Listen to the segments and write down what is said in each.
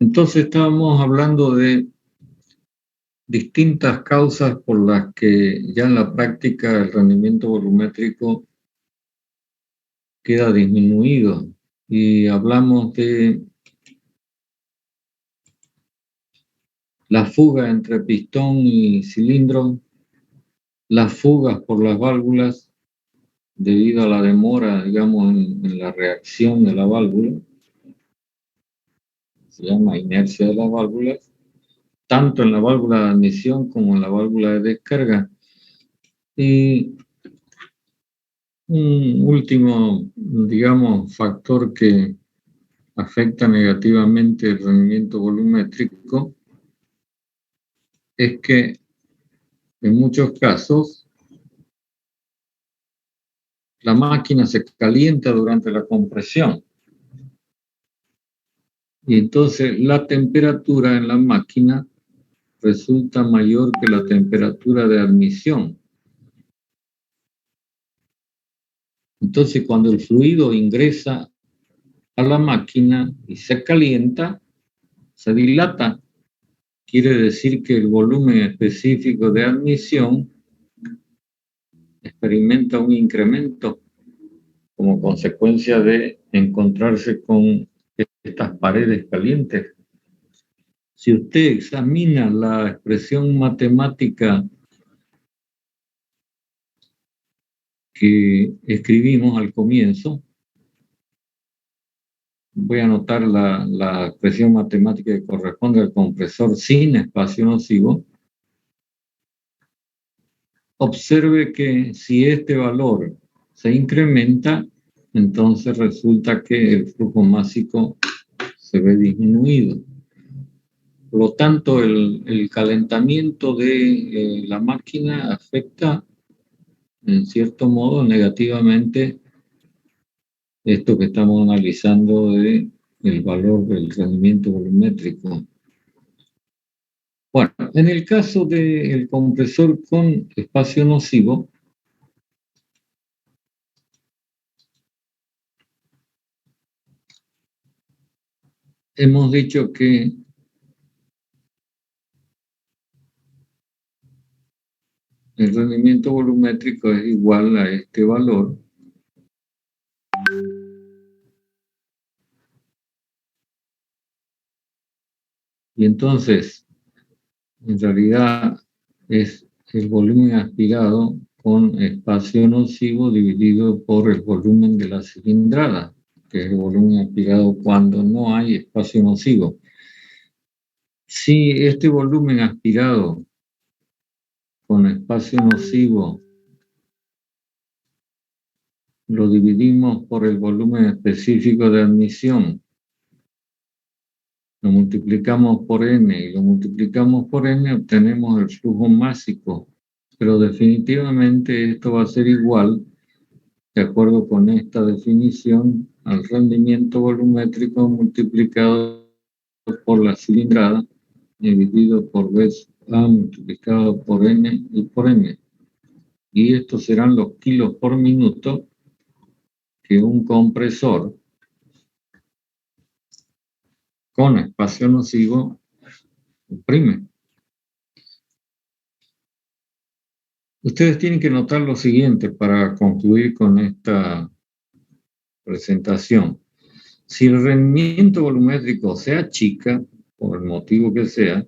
Entonces estábamos hablando de distintas causas por las que ya en la práctica el rendimiento volumétrico queda disminuido. Y hablamos de la fuga entre pistón y cilindro, las fugas por las válvulas debido a la demora, digamos, en la reacción de la válvula, se llama inercia de las válvulas, tanto en la válvula de admisión como en la válvula de descarga. Y un último, digamos, factor que afecta negativamente el rendimiento volumétrico es que en muchos casos la máquina se calienta durante la compresión y entonces la temperatura en la máquina resulta mayor que la temperatura de admisión. Entonces, cuando el fluido ingresa a la máquina y se calienta, se dilata. Quiere decir que el volumen específico de admisión experimenta un incremento como consecuencia de encontrarse con estas paredes calientes. Si usted examina la expresión matemática que escribimos al comienzo, voy a anotar la expresión matemática que corresponde al compresor sin espacio nocivo. Observe que si este valor se incrementa, entonces resulta que el flujo másico se ve disminuido. Por lo tanto, el calentamiento de la máquina afecta, en cierto modo, negativamente esto que estamos analizando de el valor del rendimiento volumétrico. Bueno, en el caso del compresor con espacio nocivo, hemos dicho que el rendimiento volumétrico es igual a este valor. Y entonces, en realidad, es el volumen aspirado con espacio nocivo dividido por el volumen de la cilindrada, que es el volumen aspirado cuando no hay espacio nocivo. Si este volumen aspirado con espacio nocivo lo dividimos por el volumen específico de admisión, lo multiplicamos por n y lo multiplicamos por n, obtenemos el flujo másico. Pero definitivamente esto va a ser igual, de acuerdo con esta definición, al rendimiento volumétrico multiplicado por la cilindrada dividido por vez A multiplicado por n y por m. Y estos serán los kilos por minuto que un compresor con espacio nocivo comprime. Ustedes tienen que notar lo siguiente para concluir con esta presentación. Si el rendimiento volumétrico se achica, por el motivo que sea,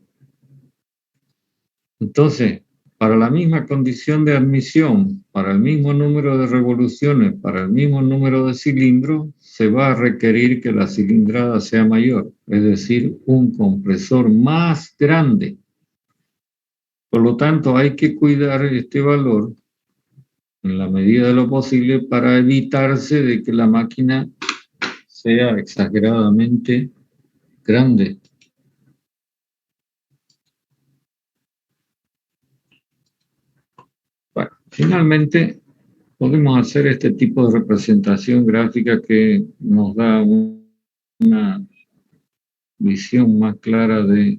entonces, para la misma condición de admisión, para el mismo número de revoluciones, para el mismo número de cilindros, se va a requerir que la cilindrada sea mayor, es decir, un compresor más grande. Por lo tanto, hay que cuidar este valor en la medida de lo posible para evitarse de que la máquina sea exageradamente grande. Bueno, finalmente podemos hacer este tipo de representación gráfica que nos da una visión más clara de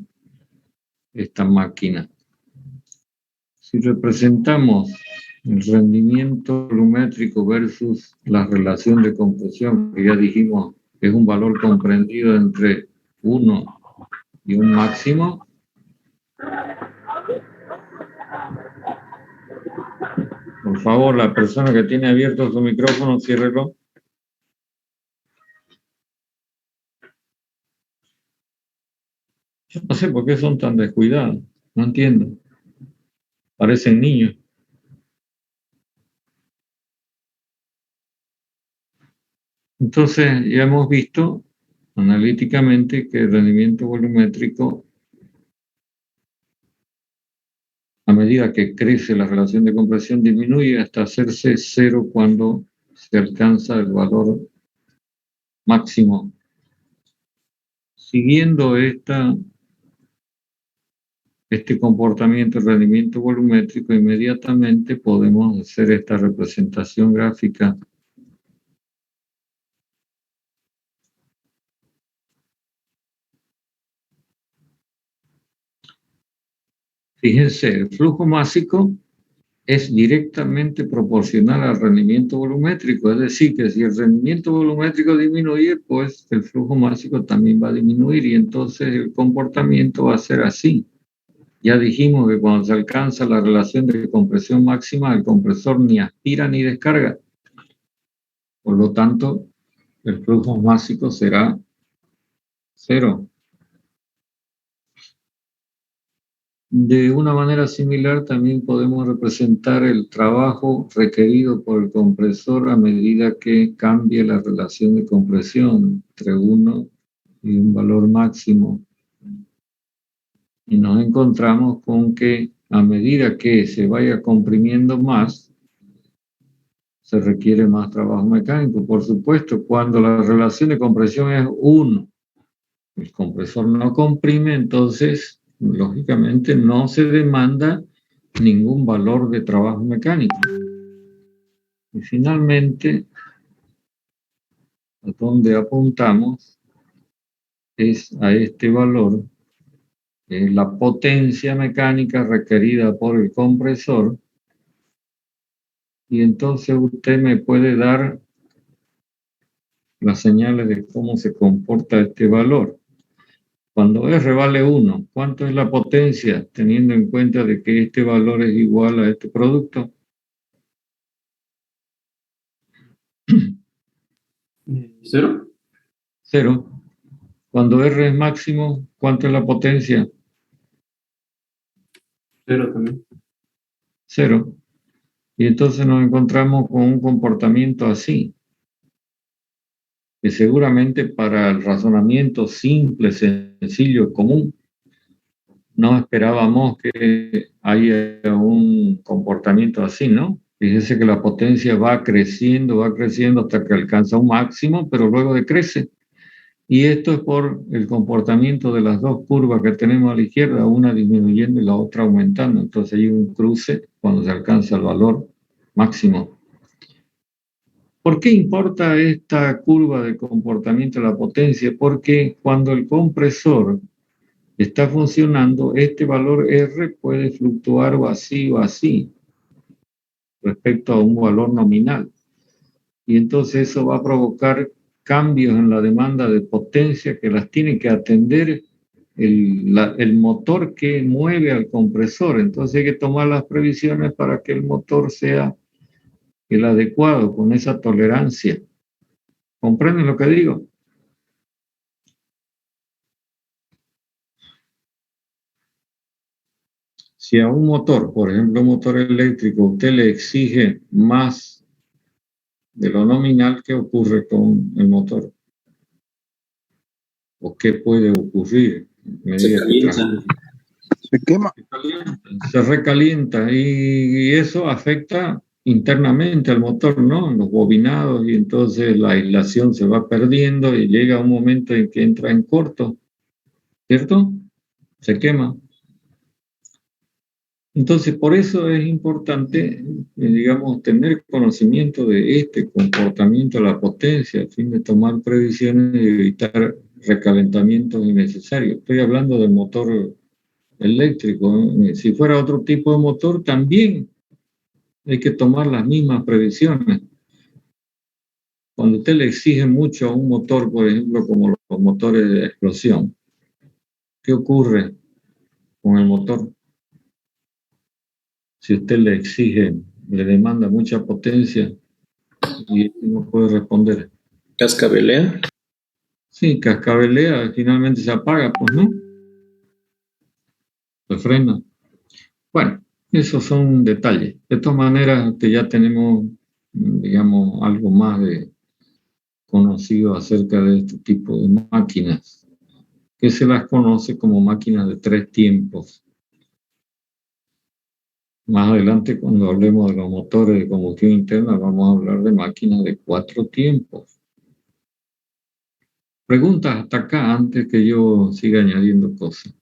esta máquina. Si representamos el rendimiento volumétrico versus la relación de compresión, que ya dijimos que es un valor comprendido entre 1 y un máximo. Por favor, la persona que tiene abierto su micrófono, ciérrelo. Yo no sé por qué son tan descuidados, no entiendo. Parecen niños. Entonces, ya hemos visto analíticamente que el rendimiento volumétrico, a medida que crece la relación de compresión, disminuye hasta hacerse cero cuando se alcanza el valor máximo. Siguiendo este comportamiento, el rendimiento volumétrico, inmediatamente podemos hacer esta representación gráfica. Fíjense, el flujo másico es directamente proporcional al rendimiento volumétrico, es decir, que si el rendimiento volumétrico disminuye, pues el flujo másico también va a disminuir y entonces el comportamiento va a ser así. Ya dijimos que cuando se alcanza la relación de compresión máxima, el compresor ni aspira ni descarga. Por lo tanto, el flujo másico será cero. De una manera similar, también podemos representar el trabajo requerido por el compresor a medida que cambie la relación de compresión entre 1 y un valor máximo. Y nos encontramos con que a medida que se vaya comprimiendo más, se requiere más trabajo mecánico. Por supuesto, cuando la relación de compresión es 1, el compresor no comprime, entonces, lógicamente, no se demanda ningún valor de trabajo mecánico. Y finalmente, a donde apuntamos es a este valor, la potencia mecánica requerida por el compresor, y entonces usted me puede dar las señales de cómo se comporta este valor. Cuando R vale 1, ¿cuánto es la potencia teniendo en cuenta de que este valor es igual a este producto? 0. 0. Cuando R es máximo, ¿cuánto es la potencia? 0 también. 0. Y entonces nos encontramos con un comportamiento así, que seguramente para el razonamiento simple, sencillo, común, no esperábamos que haya un comportamiento así, ¿no? Fíjese que la potencia va creciendo hasta que alcanza un máximo, pero luego decrece. Y esto es por el comportamiento de las dos curvas que tenemos a la izquierda, una disminuyendo y la otra aumentando. Entonces hay un cruce cuando se alcanza el valor máximo. ¿Por qué importa esta curva de comportamiento de la potencia? Porque cuando el compresor está funcionando, este valor R puede fluctuar o así respecto a un valor nominal. Y entonces eso va a provocar cambios en la demanda de potencia que las tiene que atender el motor que mueve al compresor. Entonces hay que tomar las previsiones para que el motor sea el adecuado, con esa tolerancia. ¿Comprenden lo que digo? Si a un motor, por ejemplo, un motor eléctrico, usted le exige más de lo nominal, ¿qué ocurre con el motor? ¿O qué puede ocurrir a medida que transcurre? Se quema. Se recalienta y eso afecta internamente al motor, ¿no? Los bobinados, y entonces la aislación se va perdiendo y llega un momento en que entra en corto, ¿cierto? Se quema. Entonces, por eso es importante, digamos, tener conocimiento de este comportamiento de la potencia a fin de tomar previsiones y evitar recalentamientos innecesarios. Estoy hablando del motor eléctrico, ¿no? Si fuera otro tipo de motor, también hay que tomar las mismas previsiones. Cuando usted le exige mucho a un motor, por ejemplo, como los motores de explosión, ¿qué ocurre con el motor? Si usted le exige, le demanda mucha potencia y no puede responder. ¿Cascabelea? Sí, cascabelea, finalmente se apaga, pues no, se frena. Bueno, esos son detalles. De todas maneras, ya tenemos, digamos, algo más de conocido acerca de este tipo de máquinas, que se las conoce como máquinas de 3 tiempos. Más adelante, cuando hablemos de los motores de combustión interna, vamos a hablar de máquinas de 4 tiempos. Preguntas hasta acá antes que yo siga añadiendo cosas.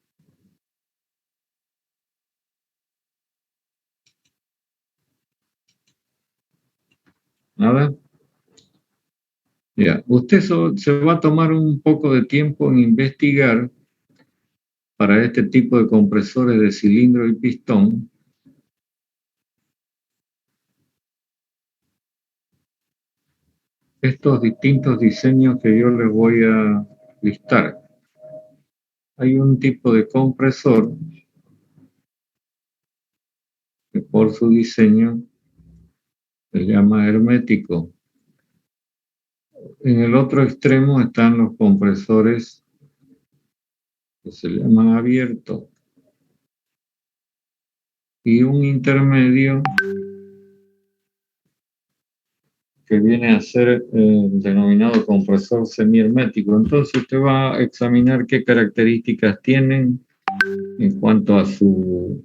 ¿Nada? Ya, usted se va a tomar un poco de tiempo en investigar para este tipo de compresores de cilindro y pistón estos distintos diseños que yo les voy a listar. Hay un tipo de compresor que por su diseño se llama hermético. En el otro extremo están los compresores que se llaman abiertos. Y un intermedio que viene a ser denominado compresor semihermético. Entonces usted va a examinar qué características tienen en cuanto a su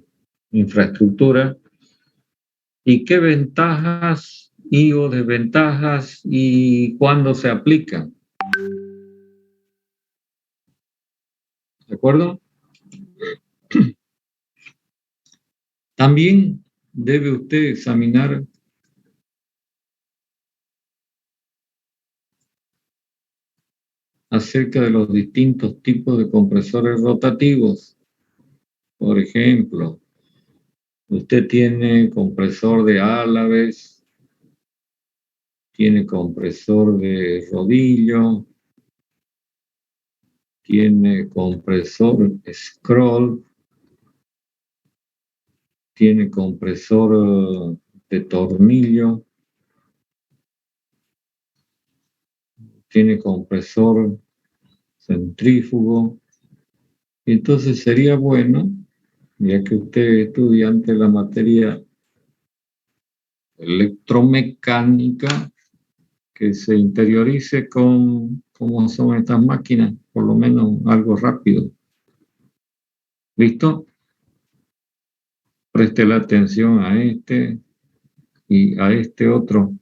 infraestructura y qué ventajas y o desventajas y cuándo se aplican. ¿De acuerdo? También debe usted examinar acerca de los distintos tipos de compresores rotativos. Por ejemplo, usted tiene compresor de álabes, tiene compresor de rodillo, tiene compresor scroll, tiene compresor de tornillo, tiene compresor centrífugo. Entonces sería bueno, ya que usted es estudiante de la materia electromecánica, que se interiorice con cómo son estas máquinas, por lo menos algo rápido. ¿Listo? Preste la atención a este y a este otro.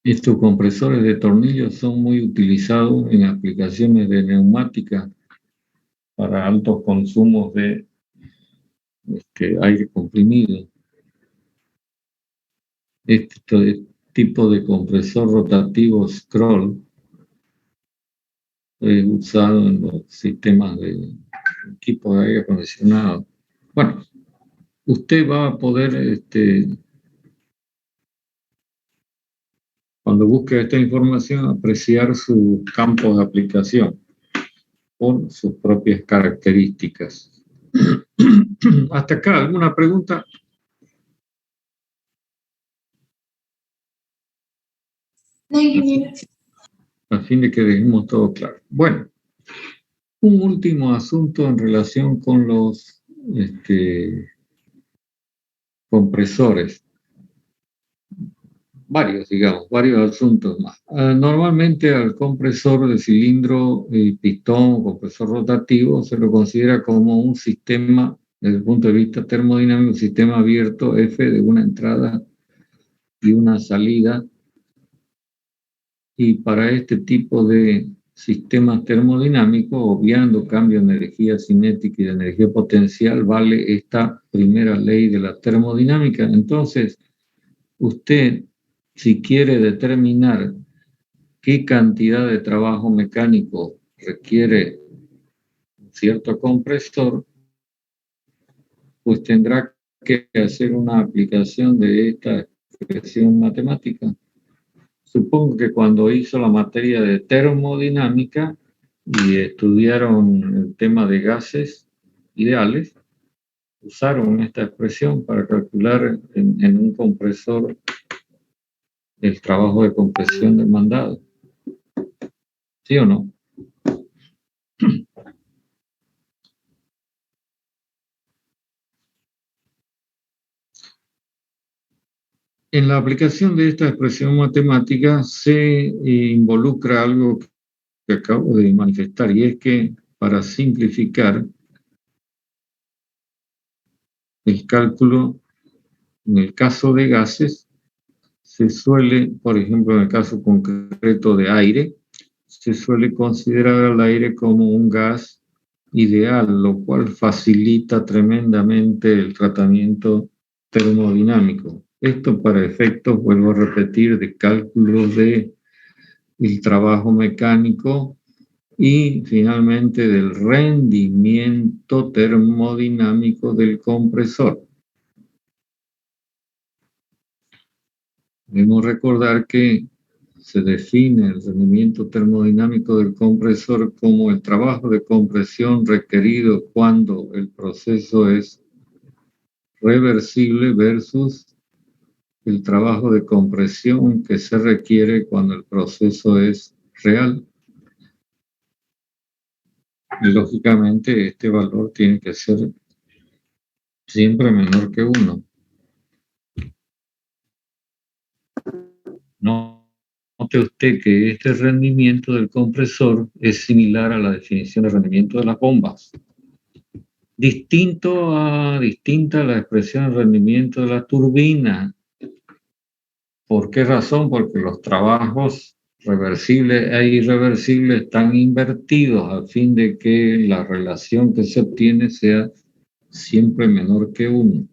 Estos compresores de tornillos son muy utilizados en aplicaciones de neumática para altos consumos de aire comprimido. Este tipo de compresor rotativo scroll es usado en los sistemas de equipos de aire acondicionado. Bueno, usted va a poder, cuando busque esta información, apreciar su campo de aplicación por sus propias características. Hasta acá, ¿alguna pregunta? A fin de que dejemos todo claro. Bueno, un último asunto en relación con los compresores. Varios asuntos más. Normalmente al compresor de cilindro y pistón, compresor rotativo, se lo considera como un sistema, desde el punto de vista termodinámico, un sistema abierto F de una entrada y una salida. Y para este tipo de sistemas termodinámicos, obviando cambio de energía cinética y de energía potencial, vale esta primera ley de la termodinámica. Entonces, usted, si quiere determinar qué cantidad de trabajo mecánico requiere un cierto compresor, pues tendrá que hacer una aplicación de esta expresión matemática. Supongo que cuando hizo la materia de termodinámica y estudiaron el tema de gases ideales, usaron esta expresión para calcular en un compresor el trabajo de compresión demandado. ¿Sí o no? En la aplicación de esta expresión matemática se involucra algo que acabo de manifestar, y es que para simplificar el cálculo, en el caso de gases, se suele, por ejemplo, en el caso concreto de aire, se suele considerar al aire como un gas ideal, lo cual facilita tremendamente el tratamiento termodinámico. Esto para efectos, vuelvo a repetir, de cálculos de el trabajo mecánico y finalmente del rendimiento termodinámico del compresor. Debemos recordar que se define el rendimiento termodinámico del compresor como el trabajo de compresión requerido cuando el proceso es reversible versus el trabajo de compresión que se requiere cuando el proceso es real. Y lógicamente este valor tiene que ser siempre menor que 1. Note usted que este rendimiento del compresor es similar a la definición de rendimiento de las bombas. Distinta a la expresión de rendimiento de la turbina. ¿Por qué razón? Porque los trabajos reversibles e irreversibles están invertidos a fin de que la relación que se obtiene sea siempre menor que 1.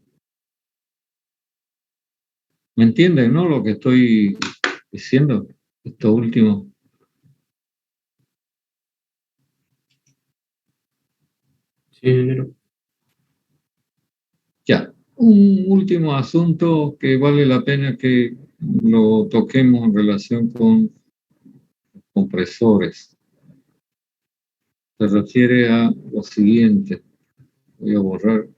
¿Me entienden, no? Lo que estoy diciendo, esto último. Sí, ingeniero. Ya, un último asunto que vale la pena que lo toquemos en relación con compresores. Se refiere a lo siguiente. Voy a borrar.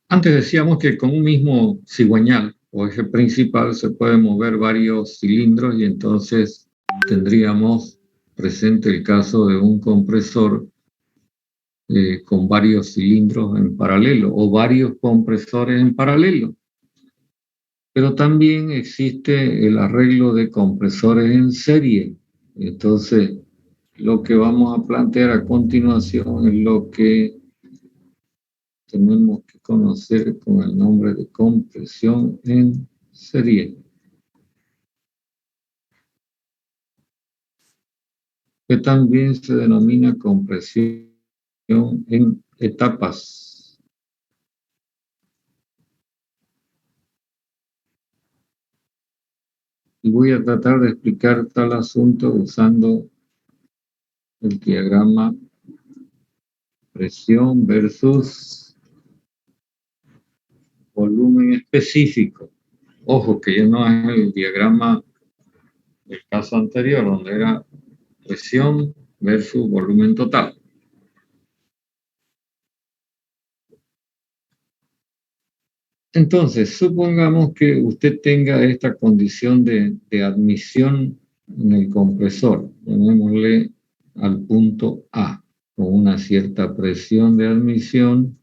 Antes decíamos que con un mismo cigüeñal o eje principal se pueden mover varios cilindros y entonces tendríamos presente el caso de un compresor con varios cilindros en paralelo o varios compresores en paralelo. Pero también existe el arreglo de compresores en serie. Entonces, lo que vamos a plantear a continuación es lo que tenemos que conocer con el nombre de compresión en serie, que también se denomina compresión en etapas. Y voy a tratar de explicar tal asunto usando el diagrama presión versus volumen específico. Ojo que ya no es el diagrama del caso anterior, donde era presión versus volumen total. Entonces, supongamos que usted tenga esta condición de admisión en el compresor, llamémosle al punto A, con una cierta presión de admisión,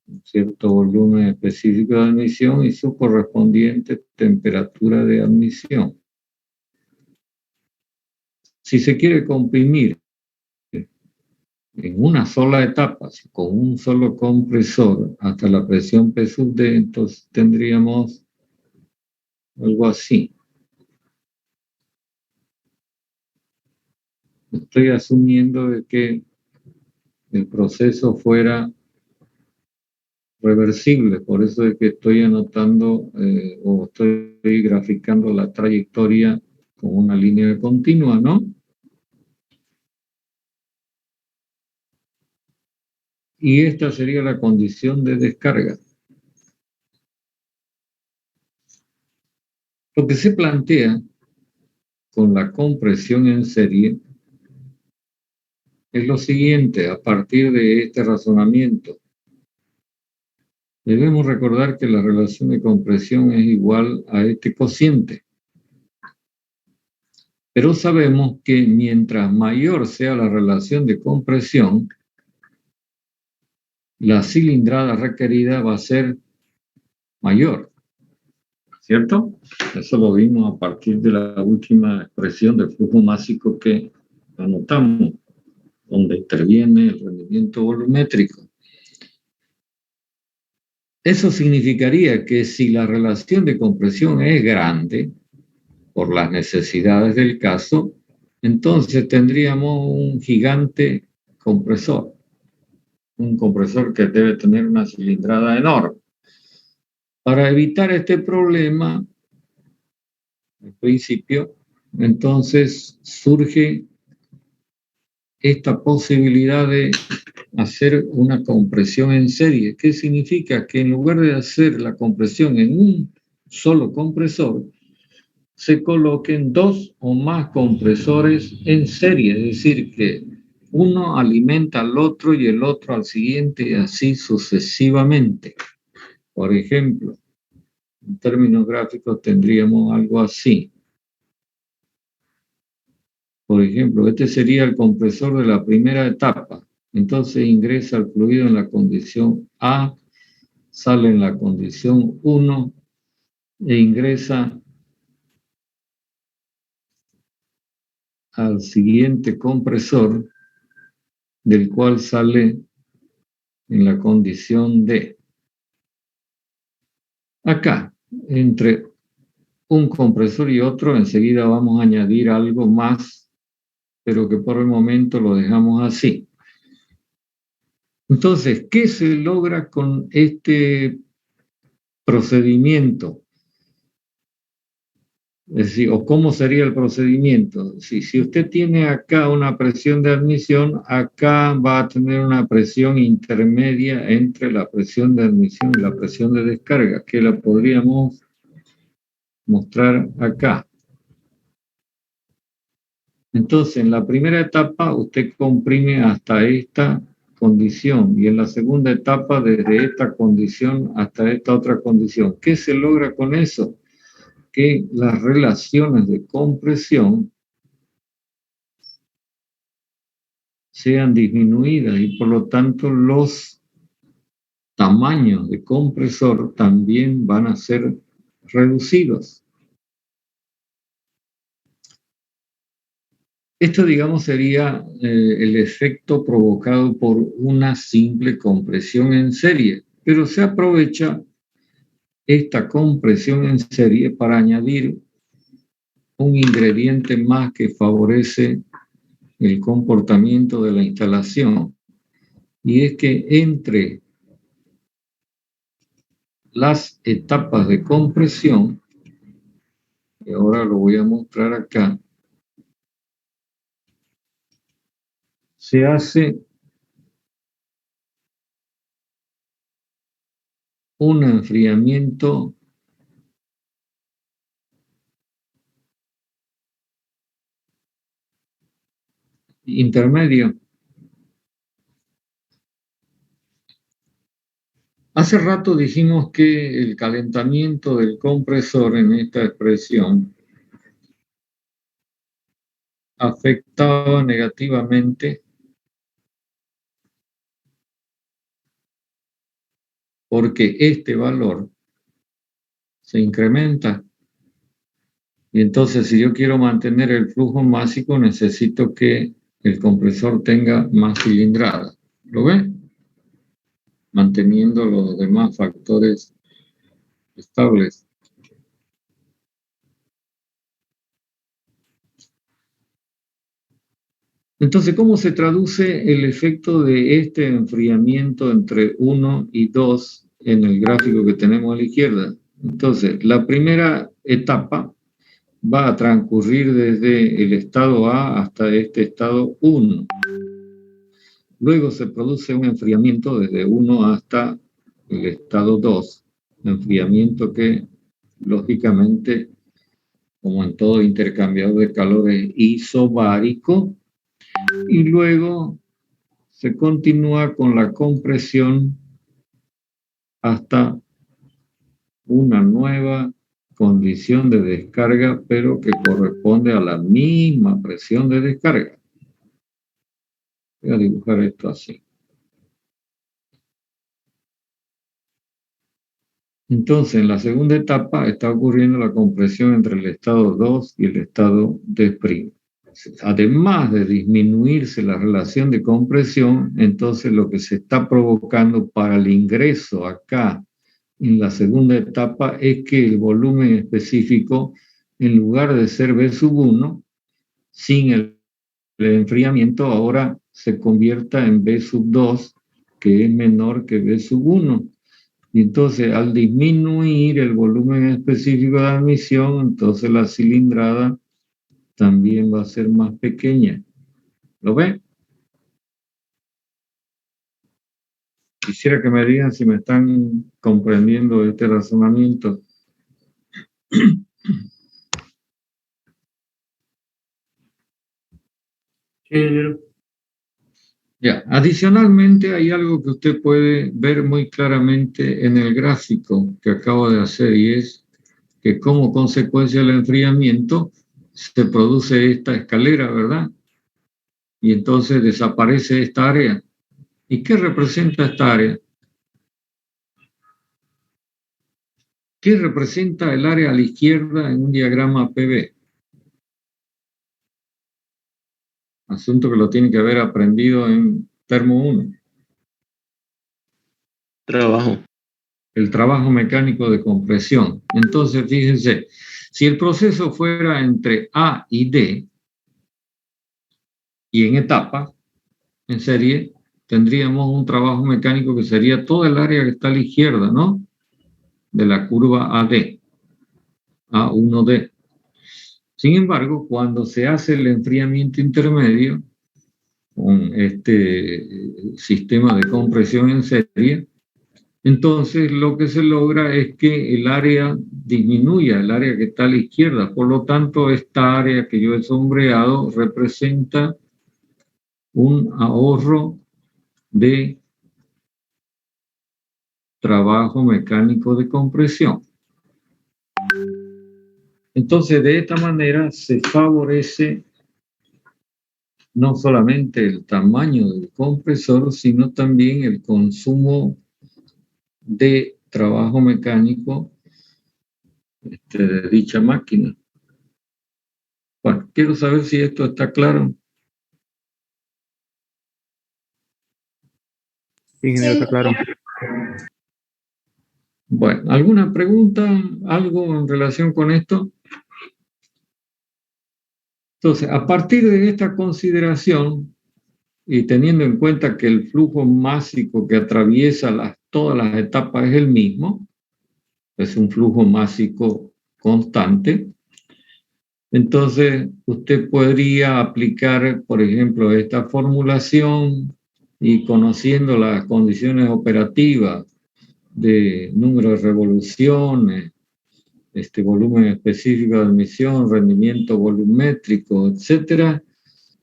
un cierto volumen específico de admisión y su correspondiente temperatura de admisión. Si se quiere comprimir en una sola etapa, con un solo compresor, hasta la presión P sub D, entonces tendríamos algo así. Estoy asumiendo de que el proceso fuera reversible, por eso es que estoy anotando o estoy graficando la trayectoria con una línea continua, ¿no? y esta sería la condición de descarga. Lo que se plantea con la compresión en serie es lo siguiente, a partir de este razonamiento. Debemos recordar que la relación de compresión es igual a este cociente. Pero sabemos que mientras mayor sea la relación de compresión, la cilindrada requerida va a ser mayor. ¿Cierto? Eso lo vimos a partir de la última expresión de flujo másico que anotamos, donde interviene el rendimiento volumétrico. Eso significaría que si la relación de compresión es grande, por las necesidades del caso, entonces tendríamos un gigante compresor, un compresor que debe tener una cilindrada enorme. Para evitar este problema, en principio, entonces surge esta posibilidad de hacer una compresión en serie. ¿Qué significa? Que en lugar de hacer la compresión en un solo compresor, se coloquen dos o más compresores en serie, es decir, que uno alimenta al otro y el otro al siguiente y así sucesivamente. Por ejemplo, en términos gráficos tendríamos algo así. Por ejemplo, este sería el compresor de la primera etapa. Entonces ingresa el fluido en la condición A, sale en la condición 1 e ingresa al siguiente compresor, del cual sale en la condición D. Acá, entre un compresor y otro, enseguida vamos a añadir algo más, pero que por el momento lo dejamos así. Entonces, ¿qué se logra con este procedimiento? Es decir, o cómo sería el procedimiento. Si usted tiene acá una presión de admisión, acá va a tener una presión intermedia entre la presión de admisión y la presión de descarga, que la podríamos mostrar acá. Entonces, en la primera etapa usted comprime hasta esta condición y en la segunda etapa desde esta condición hasta esta otra condición. ¿Qué se logra con eso? Que las relaciones de compresión sean disminuidas y por lo tanto los tamaños de compresor también van a ser reducidos. Esto, digamos, sería el efecto provocado por una simple compresión en serie, pero se aprovecha esta compresión en serie para añadir un ingrediente más que favorece el comportamiento de la instalación, y es que entre las etapas de compresión, y ahora lo voy a mostrar acá, se hace un enfriamiento intermedio. Hace rato dijimos que el calentamiento del compresor en esta expresión afectaba negativamente porque este valor se incrementa. Y entonces, si yo quiero mantener el flujo másico, necesito que el compresor tenga más cilindrada. ¿Lo ven? Manteniendo los demás factores estables. Entonces, ¿cómo se traduce el efecto de este enfriamiento entre 1 y 2 en el gráfico que tenemos a la izquierda? Entonces, la primera etapa va a transcurrir desde el estado A hasta este estado 1. Luego se produce un enfriamiento desde 1 hasta el estado 2, enfriamiento que lógicamente, como en todo intercambiador de calor, es isobárico, y luego se continúa con la compresión hasta una nueva condición de descarga, pero que corresponde a la misma presión de descarga. Voy a dibujar esto así. Entonces, en la segunda etapa está ocurriendo la compresión entre el estado 2 y el estado D'. Además de disminuirse la relación de compresión, entonces lo que se está provocando para el ingreso acá en la segunda etapa es que el volumen específico, en lugar de ser B⁻1, sin el enfriamiento, ahora se convierta en B⁻2, que es menor que B⁻1. Y entonces, al disminuir el volumen específico de admisión, entonces la cilindrada también va a ser más pequeña. ¿Lo ven? Quisiera que me digan si me están comprendiendo este razonamiento. Sí, ingeniero. Ya, adicionalmente hay algo que usted puede ver muy claramente en el gráfico que acabo de hacer, y es que como consecuencia del enfriamiento se produce esta escalera, ¿verdad? Y entonces desaparece esta área. ¿Y qué representa esta área? ¿Qué representa el área a la izquierda en un diagrama PV? Asunto que lo tiene que haber aprendido en Termo 1. Trabajo. El trabajo mecánico de compresión. Entonces, fíjense, si el proceso fuera entre A y D, y en etapa, en serie, tendríamos un trabajo mecánico que sería toda el área que está a la izquierda, ¿no? De la curva AD, A1D. Sin embargo, cuando se hace el enfriamiento intermedio, con este sistema de compresión en serie, entonces lo que se logra es que el área disminuya, el área que está a la izquierda. Por lo tanto, esta área que yo he sombreado representa un ahorro de trabajo mecánico de compresión. Entonces, de esta manera se favorece no solamente el tamaño del compresor, sino también el consumo de trabajo mecánico de dicha máquina. Bueno, quiero saber si esto está claro. Sí, ingeniero, está claro. Bueno, ¿alguna pregunta? ¿Algo en relación con esto? Entonces, a partir de esta consideración, y teniendo en cuenta que el flujo másico que atraviesa todas las etapas es el mismo, es un flujo másico constante, entonces usted podría aplicar, por ejemplo, esta formulación y conociendo las condiciones operativas de número de revoluciones, volumen específico de admisión, rendimiento volumétrico, etcétera,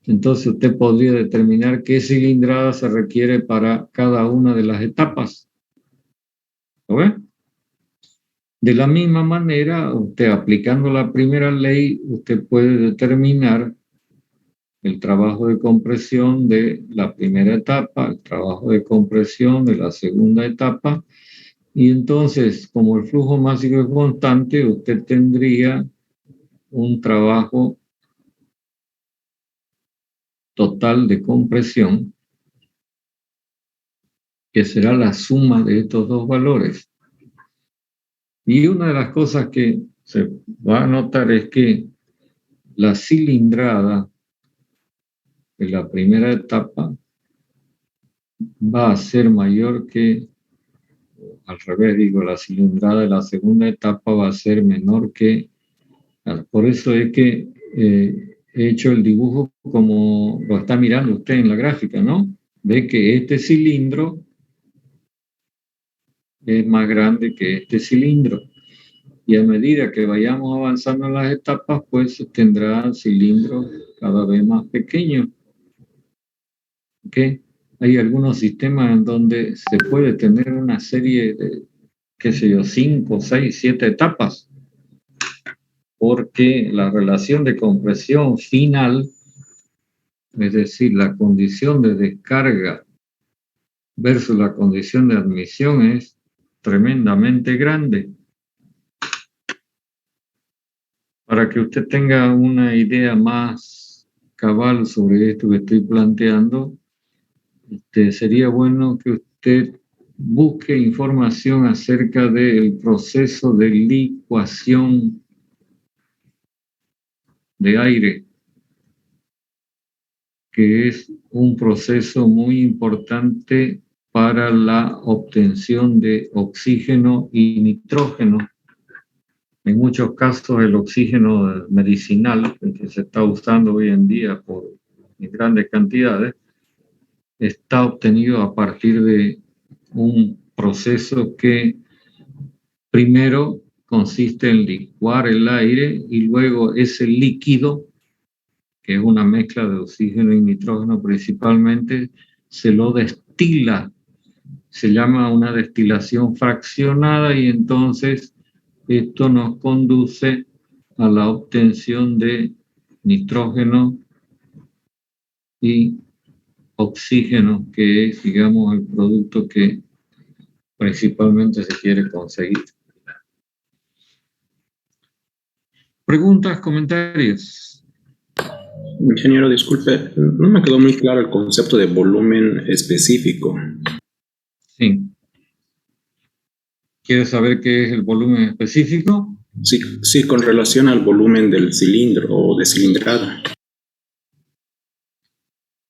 entonces usted podría determinar qué cilindrada se requiere para cada una de las etapas. ¿Lo ve? De la misma manera, usted aplicando la primera ley, usted puede determinar el trabajo de compresión de la primera etapa, el trabajo de compresión de la segunda etapa, y entonces, como el flujo másico es constante, usted tendría un trabajo total de compresión que será la suma de estos dos valores. Y una de las cosas que se va a notar es que la cilindrada de la primera etapa va a ser mayor que, al revés digo, la cilindrada de la segunda etapa va a ser menor que. Por eso es que he hecho el dibujo como lo está mirando usted en la gráfica, ¿no? ve que este cilindro es más grande que este cilindro. Y a medida que vayamos avanzando en las etapas, pues tendrá cilindros cada vez más pequeños. ¿Okay? Hay algunos sistemas en donde se puede tener una serie de, qué sé yo, 5, 6, 7 etapas, porque la relación de compresión final, es decir, la condición de descarga versus la condición de admisión, es tremendamente grande. Para que usted tenga una idea más cabal sobre esto que estoy planteando, sería bueno que usted busque información acerca del proceso de licuación de aire, que es un proceso muy importante para la obtención de oxígeno y nitrógeno. En muchos casos el oxígeno medicinal, el que se está usando hoy en día en grandes cantidades, está obtenido a partir de un proceso que primero consiste en licuar el aire y luego ese líquido, que es una mezcla de oxígeno y nitrógeno principalmente, se lo destila. Se llama una destilación fraccionada y entonces esto nos conduce a la obtención de nitrógeno y oxígeno, que es, digamos, el producto que principalmente se quiere conseguir. ¿Preguntas, comentarios? Ingeniero, disculpe, no me quedó muy claro el concepto de volumen específico. Sí. ¿Quieres saber qué es el volumen específico? Sí, con relación al volumen del cilindro o de cilindrada.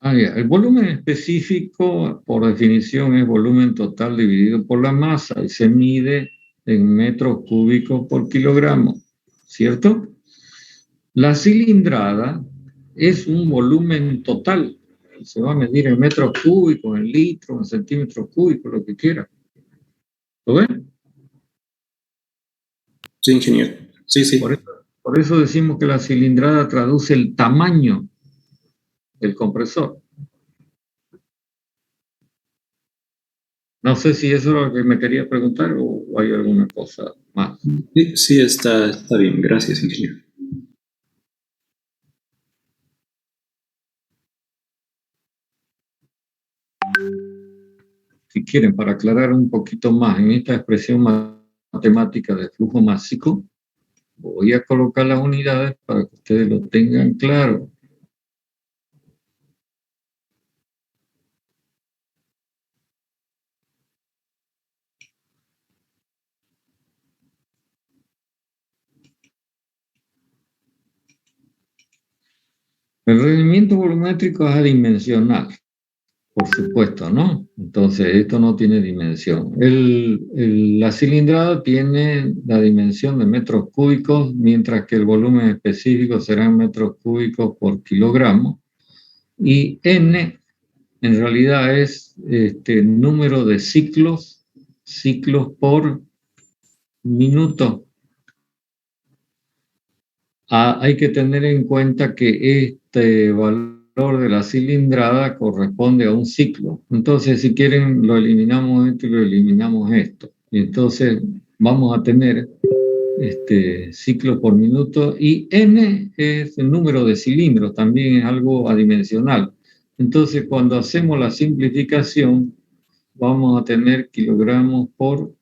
El volumen específico, por definición, es volumen total dividido por la masa y se mide en metros cúbicos por kilogramo, ¿cierto? La cilindrada es un volumen total. Se va a medir en metros cúbicos, en litros, en centímetros cúbicos, lo que quiera. ¿Lo ven? Sí, ingeniero. Sí. Por eso decimos que la cilindrada traduce el tamaño del compresor. No sé si eso es lo que me quería preguntar o hay alguna cosa más. Sí, está bien. Gracias, ingeniero. Si quieren, para aclarar un poquito más en esta expresión matemática de flujo másico, voy a colocar las unidades para que ustedes lo tengan claro. El rendimiento volumétrico es adimensional, por supuesto, ¿no? Entonces, esto no tiene dimensión. La cilindrada tiene la dimensión de metros cúbicos, mientras que el volumen específico será en metros cúbicos por kilogramo. Y N en realidad es número de ciclos por minuto. Hay que tener en cuenta que este valor de la cilindrada corresponde a un ciclo. Entonces, si quieren, lo eliminamos esto y lo eliminamos esto. Y entonces vamos a tener ciclos por minuto y N es el número de cilindros, también es algo adimensional. Entonces, cuando hacemos la simplificación, vamos a tener kilogramos por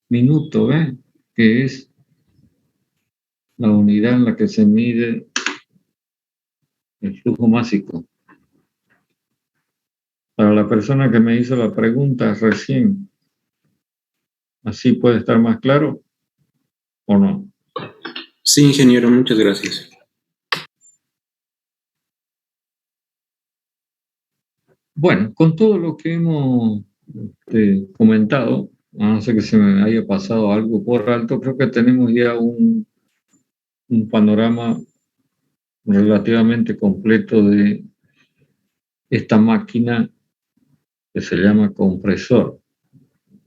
minuto, ¿ves? Que es la unidad en la que se mide el flujo másico. Para la persona que me hizo la pregunta recién, ¿así puede estar más claro o no? Sí, ingeniero, muchas gracias. Bueno, con todo lo que hemos comentado, a no ser que se me haya pasado algo por alto, creo que tenemos ya un panorama relativamente completo de esta máquina que se llama compresor.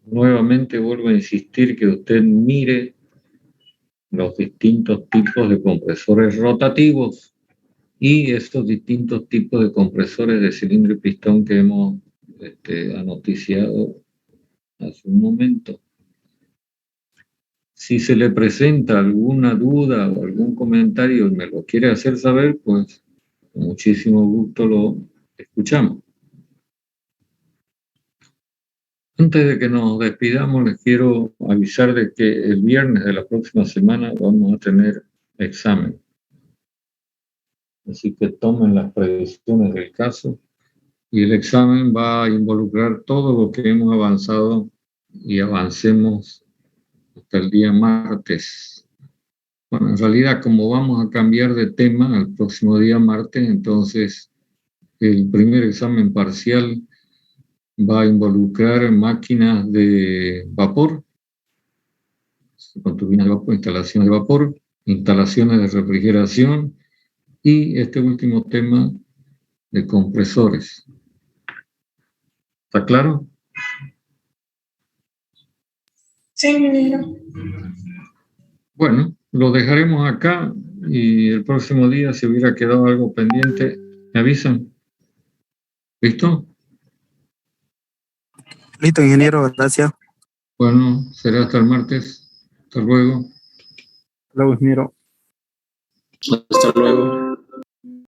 Nuevamente vuelvo a insistir que usted mire los distintos tipos de compresores rotativos y estos distintos tipos de compresores de cilindro y pistón que hemos anoticiado hace un momento. Si se le presenta alguna duda o algún comentario y me lo quiere hacer saber, pues con muchísimo gusto lo escuchamos. Antes de que nos despidamos, les quiero avisar de que el viernes de la próxima semana vamos a tener examen. Así que tomen las previsiones del caso y el examen va a involucrar todo lo que hemos avanzado y avancemos hasta el día martes. Bueno, en realidad, como vamos a cambiar de tema al próximo día martes, entonces el primer examen parcial va a involucrar máquinas de vapor, con turbinas de vapor, instalaciones de vapor, instalaciones de refrigeración y este último tema de compresores. ¿Está claro? Sí, ingeniero. Bueno, lo dejaremos acá y el próximo día, si hubiera quedado algo pendiente, me avisan. ¿Listo? Listo, ingeniero, gracias. Bueno, será hasta el martes. Hasta luego. Hasta luego, ingeniero. Hasta luego.